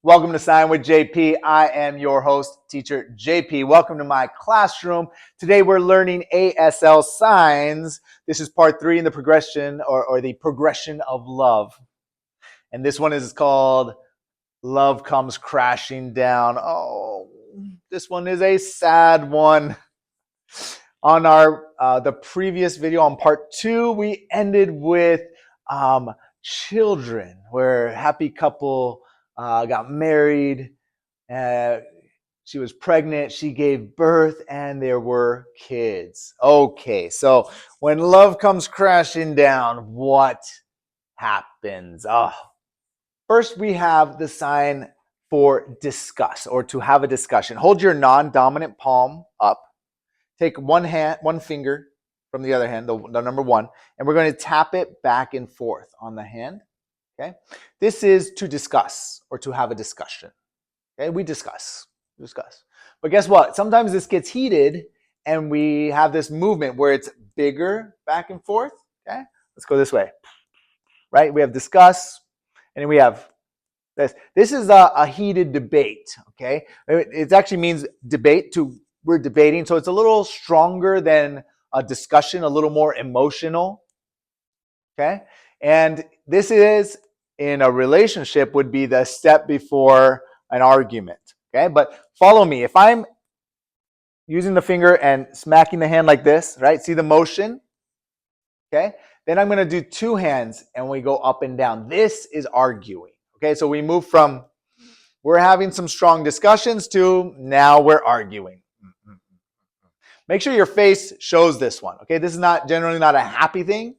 Welcome to Sign with JP. I am your host, teacher JP. Welcome to my classroom. Today we're learning ASL signs. This is part 3 in the progression or the progression of love. And this one is called Love Comes Crashing Down. Oh, this one is a sad one. On our the previous video on part 2, we ended with children, where a happy couple got married. She was pregnant, she gave birth, and there were kids. Okay, so when love comes crashing down, what happens? First, we have the sign for discuss, or to have a discussion. Hold your non-dominant palm up. Take one finger from the other hand, the number 1, and we're going to tap it back and forth on the hand. Okay, this is to discuss or to have a discussion. Okay, we discuss. But guess what? Sometimes this gets heated and we have this movement where it's bigger back and forth. Okay, let's go this way. Right, we have discuss, and then we have this. This is a heated debate. Okay, it actually means debate. We're debating, so it's a little stronger than a discussion, a little more emotional. Okay, and this is, in a relationship, would be the step before an argument. Okay, but follow me. If I'm using the finger and smacking the hand like this, right? See the motion? Okay, then I'm going to do 2 hands and we go up and down. This is arguing. Okay, so we move from we're having some strong discussions to now we're arguing. Make sure your face shows this one. Okay, this is not generally not a happy thing.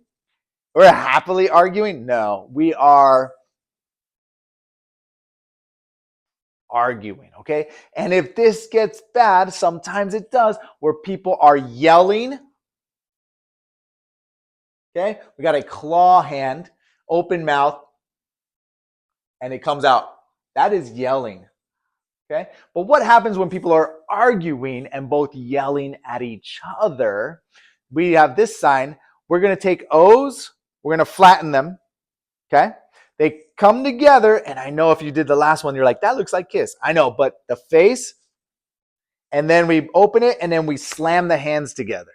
We're happily arguing. No, we are arguing, okay? And if this gets bad, sometimes it does, where people are yelling. Okay, we got a claw hand, open mouth, and it comes out. That is yelling. Okay, but what happens when people are arguing and both yelling at each other? We have this sign. We're going to take O's, we're going to flatten them. Okay, they come together, and I know if you did the last one, you're like, that looks like kiss. I know, but the face, and then we open it, and then we slam the hands together.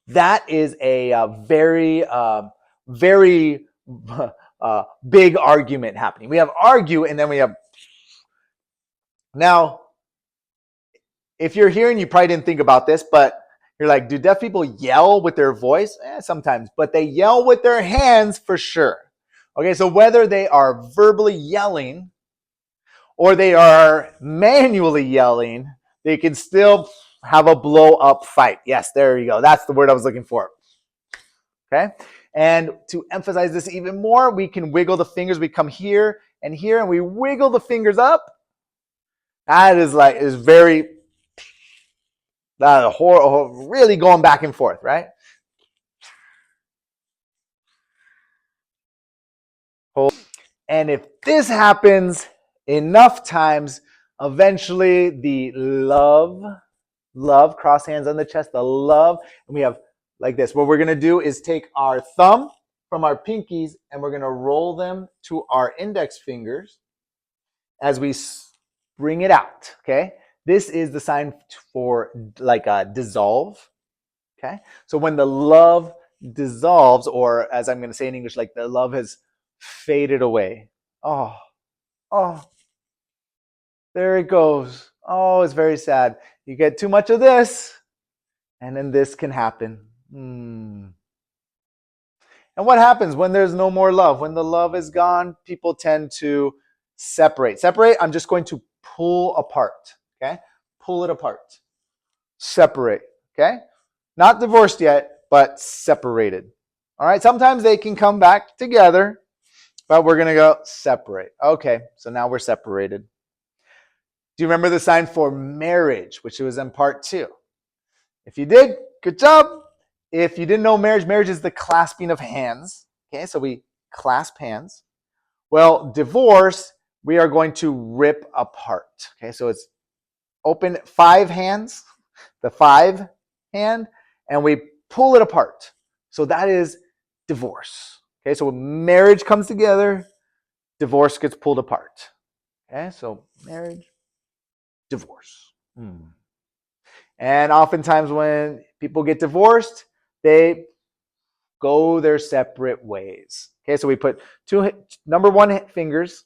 That is a very big argument happening. We have argue, and then we have. Now, if you're here and you probably didn't think about this, but you're like, do deaf people yell with their voice? Sometimes, but they yell with their hands for sure. Okay, so whether they are verbally yelling or they are manually yelling, they can still have a blow up fight. Yes, there you go. That's the word I was looking for. Okay, and to emphasize this even more, we can wiggle the fingers. We come here, and we wiggle the fingers up. That is very really going back and forth, right? And if this happens enough times, eventually the love, cross hands on the chest, the love, and we have like this. What we're going to do is take our thumb from our pinkies and we're going to roll them to our index fingers as we bring it out, okay? This is the sign for like a dissolve, okay? So when the love dissolves, or as I'm going to say in English, like the love has faded away. Oh, there it goes. Oh, it's very sad. You get too much of this, and then this can happen. And what happens when there's no more love? When the love is gone, people tend to separate. I'm just going to pull apart, okay? Pull it apart. Separate, okay? Not divorced yet, but separated. All right, sometimes they can come back together, but we're going to go separate. Okay, so now we're separated. Do you remember the sign for marriage, which was in part 2? If you did, good job. If you didn't know marriage is the clasping of hands. Okay, so we clasp hands. Well, divorce, we are going to rip apart. Okay, so it's open 5 hands, the 5 hand, and we pull it apart. So that is divorce. Okay, so when marriage comes together, divorce gets pulled apart. Okay, so marriage, divorce. And oftentimes when people get divorced, they go their separate ways. Okay, so we put number one fingers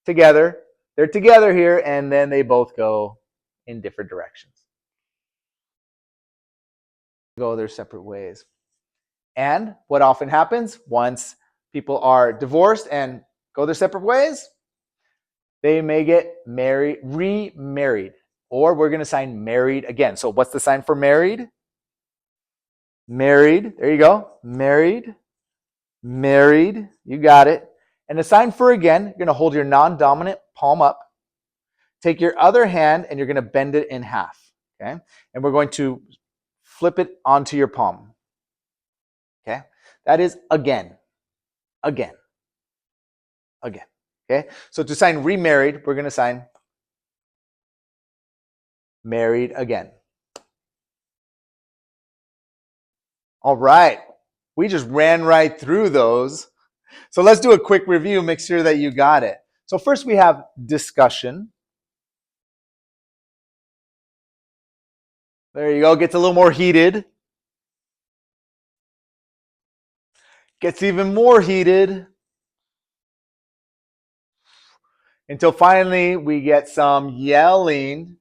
together. They're together here, and then they both go in different directions. Go their separate ways. And what often happens once people are divorced and go their separate ways, they may get remarried, or we're going to sign married again. So what's the sign for married? Married. There you go. Married. Married. You got it. And the sign for again, you're going to hold your non-dominant palm up. Take your other hand and you're going to bend it in half. Okay. And we're going to flip it onto your palm. Okay. That is again. Again. Again. Okay. So to sign remarried, we're going to sign married again. All right. We just ran right through those. So let's do a quick review. Make sure that you got it. So first we have discussion. There you go. Gets a little more heated. Gets even more heated. Until finally we get some yelling.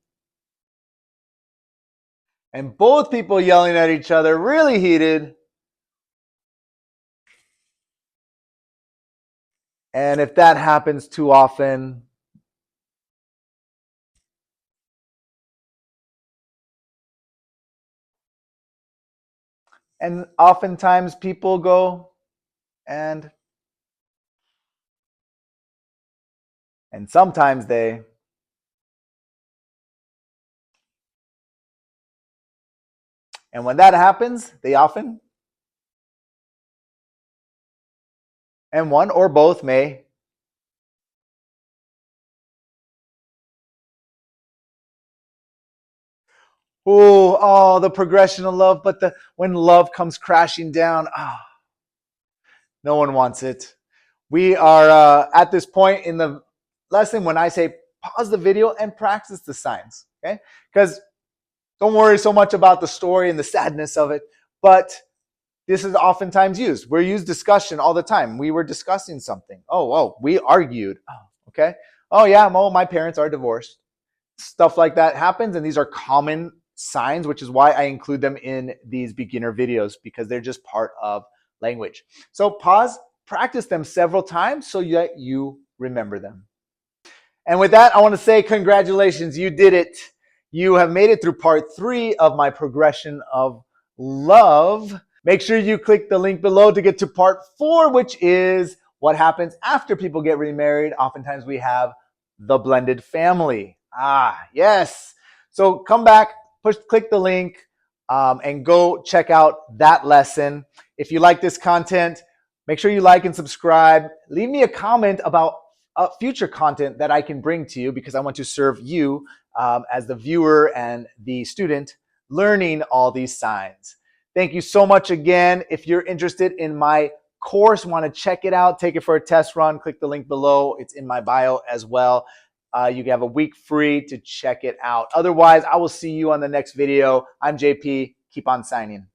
And both people yelling at each other, really heated. And if that happens too often, and oftentimes people go and sometimes they, and when that happens, they often, and one or both may, the progression of love, but when love comes crashing down, no one wants it. We are at this point in the lesson when I say pause the video and practice the signs, okay? Because don't worry so much about the story and the sadness of it, but this is oftentimes used. We're used discussion all the time. We were discussing something. We argued. Okay. Oh yeah, my parents are divorced. Stuff like that happens, and these are common signs, which is why I include them in these beginner videos, because they're just part of language. So pause, practice them several times so that you remember them. And with that, I want to say congratulations, you did it. You have made it through part 3 of my progression of love. Make sure you click the link below to get to part 4, which is what happens after people get remarried. Oftentimes we have the blended family. Yes. So come back, click the link, and go check out that lesson. If you like this content, make sure you like and subscribe. Leave me a comment about future content that I can bring to you, because I want to serve you as the viewer and the student learning all these signs. Thank you so much again. If you're interested in my course, want to check it out, take it for a test run, click the link below. It's in my bio as well. You can have a week free to check it out. Otherwise, I will see you on the next video. I'm JP. Keep on signing.